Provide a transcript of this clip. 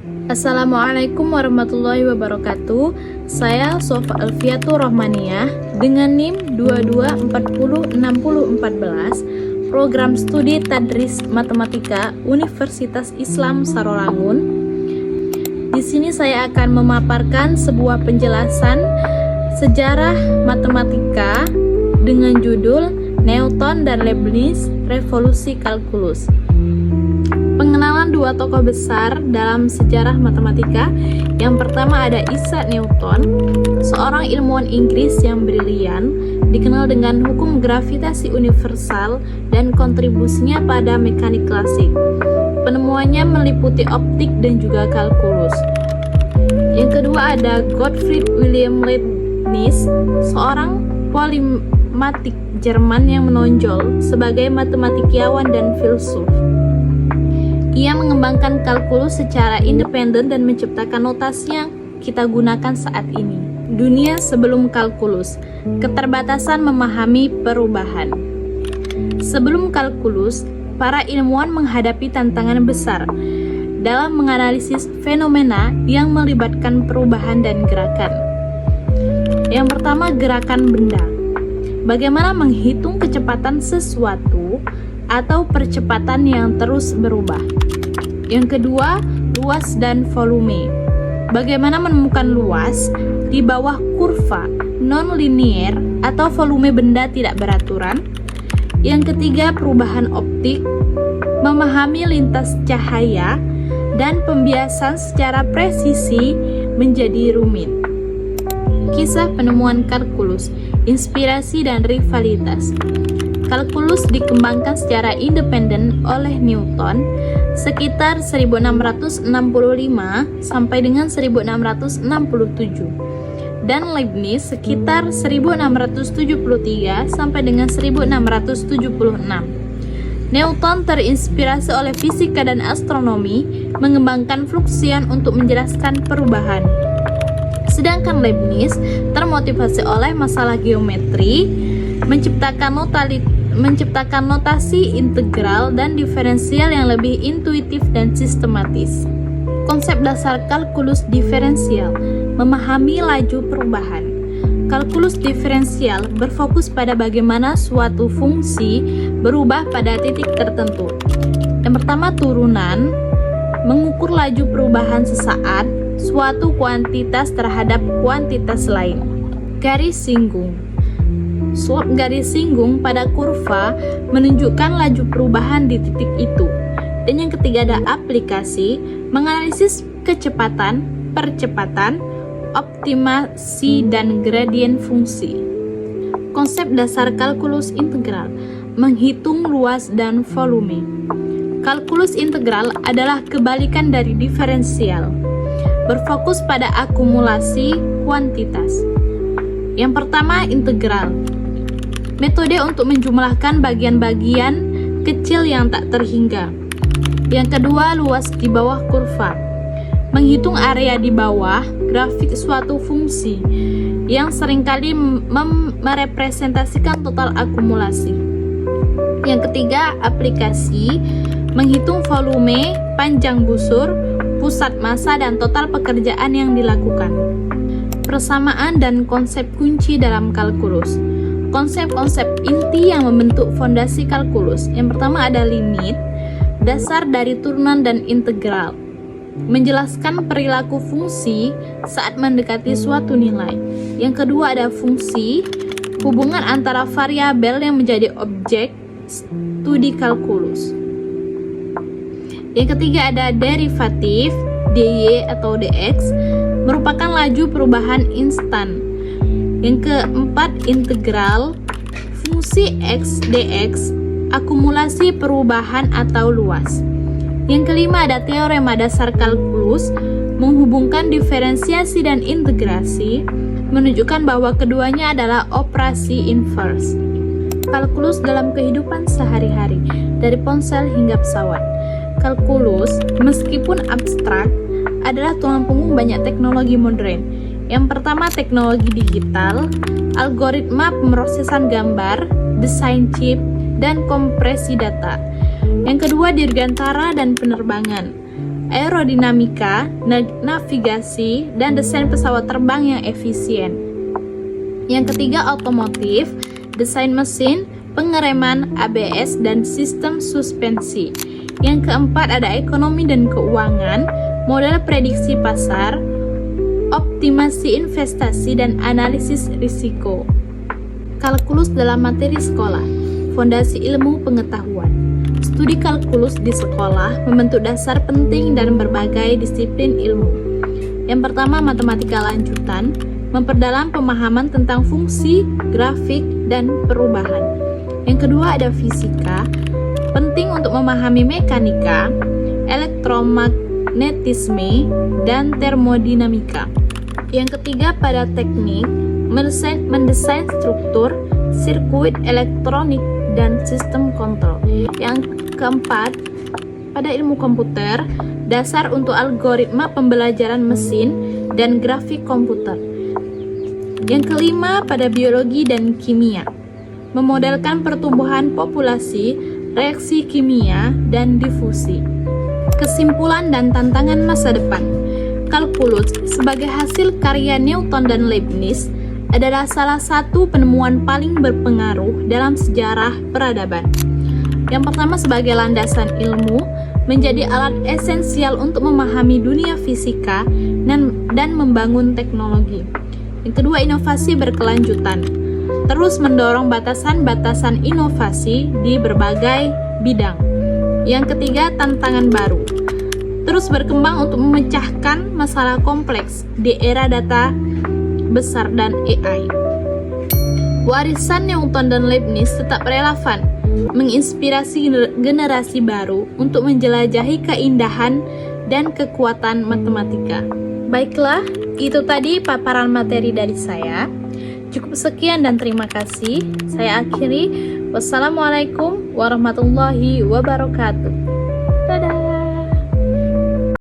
Assalamualaikum warahmatullahi wabarakatuh. Saya Sofa Alfiatur Rahmaniyah dengan NIM 22406014, Program Studi Tadris Matematika Universitas Islam Sarolangun. Di sini saya akan memaparkan sebuah penjelasan sejarah matematika dengan judul Newton dan Leibniz, Revolusi Kalkulus. Pengenalan dua tokoh besar dalam sejarah matematika. Yang pertama ada Isaac Newton, seorang ilmuwan Inggris yang brilian, dikenal dengan hukum gravitasi universal dan kontribusinya pada mekanik klasik. Penemuannya meliputi optik dan juga kalkulus. Yang kedua ada Gottfried Wilhelm Leibniz, seorang polimatik Jerman yang menonjol sebagai matematikiawan dan filsuf. Ia mengembangkan kalkulus secara independen dan menciptakan notasi yang kita gunakan saat ini. Dunia sebelum kalkulus, keterbatasan memahami perubahan. Sebelum kalkulus, para ilmuwan menghadapi tantangan besar dalam menganalisis fenomena yang melibatkan perubahan dan gerakan. Yang pertama, gerakan benda. Bagaimana menghitung kecepatan sesuatu atau percepatan yang terus berubah. Yang kedua, luas dan volume. Bagaimana menemukan luas di bawah kurva non-linear atau volume benda tidak beraturan. Yang ketiga, perubahan optik, memahami lintas cahaya dan pembiasan secara presisi menjadi rumit. Kisah penemuan kalkulus, inspirasi dan rivalitas. Kalkulus dikembangkan secara independen oleh Newton sekitar 1665 sampai dengan 1667 dan Leibniz sekitar 1673 sampai dengan 1676. Newton terinspirasi oleh fisika dan astronomi, mengembangkan fluxion untuk menjelaskan perubahan. Sedangkan Leibniz termotivasi oleh masalah geometri, menciptakan notasi integral dan diferensial yang lebih intuitif dan sistematis. Konsep dasar kalkulus diferensial, memahami laju perubahan. Kalkulus diferensial berfokus pada bagaimana suatu fungsi berubah pada titik tertentu. Yang pertama, turunan, mengukur laju perubahan sesaat suatu kuantitas terhadap kuantitas lain. Garis singgung. Slope garis singgung pada kurva menunjukkan laju perubahan di titik itu. Dan yang ketiga ada aplikasi, menganalisis kecepatan, percepatan, optimasi dan gradien fungsi. Konsep dasar kalkulus integral, menghitung luas dan volume. Kalkulus integral adalah kebalikan dari diferensial, berfokus pada akumulasi kuantitas. Yang pertama, integral. Metode untuk menjumlahkan bagian-bagian kecil yang tak terhingga. Yang kedua, luas di bawah kurva. Menghitung area di bawah grafik suatu fungsi yang seringkali merepresentasikan total akumulasi. Yang ketiga, aplikasi. Menghitung volume, panjang busur, pusat massa dan total pekerjaan yang dilakukan. Persamaan dan konsep kunci dalam kalkulus. Konsep-konsep inti yang membentuk fondasi kalkulus. Yang pertama ada limit, dasar dari turunan dan integral. Menjelaskan perilaku fungsi saat mendekati suatu nilai. Yang kedua ada fungsi, hubungan antara variabel yang menjadi objek studi kalkulus. Yang ketiga ada derivatif, dy atau dx, merupakan laju perubahan instan. Yang keempat, integral, fungsi x dx, akumulasi perubahan atau luas. Yang kelima ada teorema dasar kalkulus, menghubungkan diferensiasi dan integrasi, menunjukkan bahwa keduanya adalah operasi inverse. Kalkulus dalam kehidupan sehari-hari, dari ponsel hingga pesawat. Kalkulus, meskipun abstrak, adalah tulang punggung banyak teknologi modern. Yang pertama, teknologi digital, algoritma pemrosesan gambar, desain chip, dan kompresi data. Yang kedua, dirgantara dan penerbangan, aerodinamika, navigasi, dan desain pesawat terbang yang efisien. Yang ketiga, otomotif, desain mesin, pengereman, ABS, dan sistem suspensi. Yang keempat, ada ekonomi dan keuangan, model prediksi pasar, optimasi investasi, dan analisis risiko. Kalkulus dalam materi sekolah, fondasi ilmu pengetahuan. Studi kalkulus di sekolah membentuk dasar penting dan berbagai disiplin ilmu. Yang pertama, matematika lanjutan, memperdalam pemahaman tentang fungsi, grafik, dan perubahan. Yang kedua, ada fisika, penting untuk memahami mekanika, elektromagnetisme, dan termodinamika. Yang ketiga, pada teknik, mendesain struktur, sirkuit elektronik, dan sistem kontrol. Yang keempat, pada ilmu komputer, dasar untuk algoritma pembelajaran mesin dan grafik komputer. Yang kelima, pada biologi dan kimia, memodelkan pertumbuhan populasi, reaksi kimia, dan difusi. Kesimpulan dan tantangan masa depan. Kalkulus sebagai hasil karya Newton dan Leibniz adalah salah satu penemuan paling berpengaruh dalam sejarah peradaban. Yang pertama, sebagai landasan ilmu, menjadi alat esensial untuk memahami dunia fisika dan membangun teknologi. Yang kedua, inovasi berkelanjutan, terus mendorong batasan-batasan inovasi di berbagai bidang. Yang ketiga, tantangan baru, terus berkembang untuk memecahkan masalah kompleks di era data besar dan AI. Warisan Newton dan Leibniz tetap relevan, menginspirasi generasi baru untuk menjelajahi keindahan dan kekuatan matematika. Baiklah, itu tadi paparan materi dari saya. Cukup sekian dan terima kasih. Saya akhiri. Wassalamualaikum warahmatullahi wabarakatuh.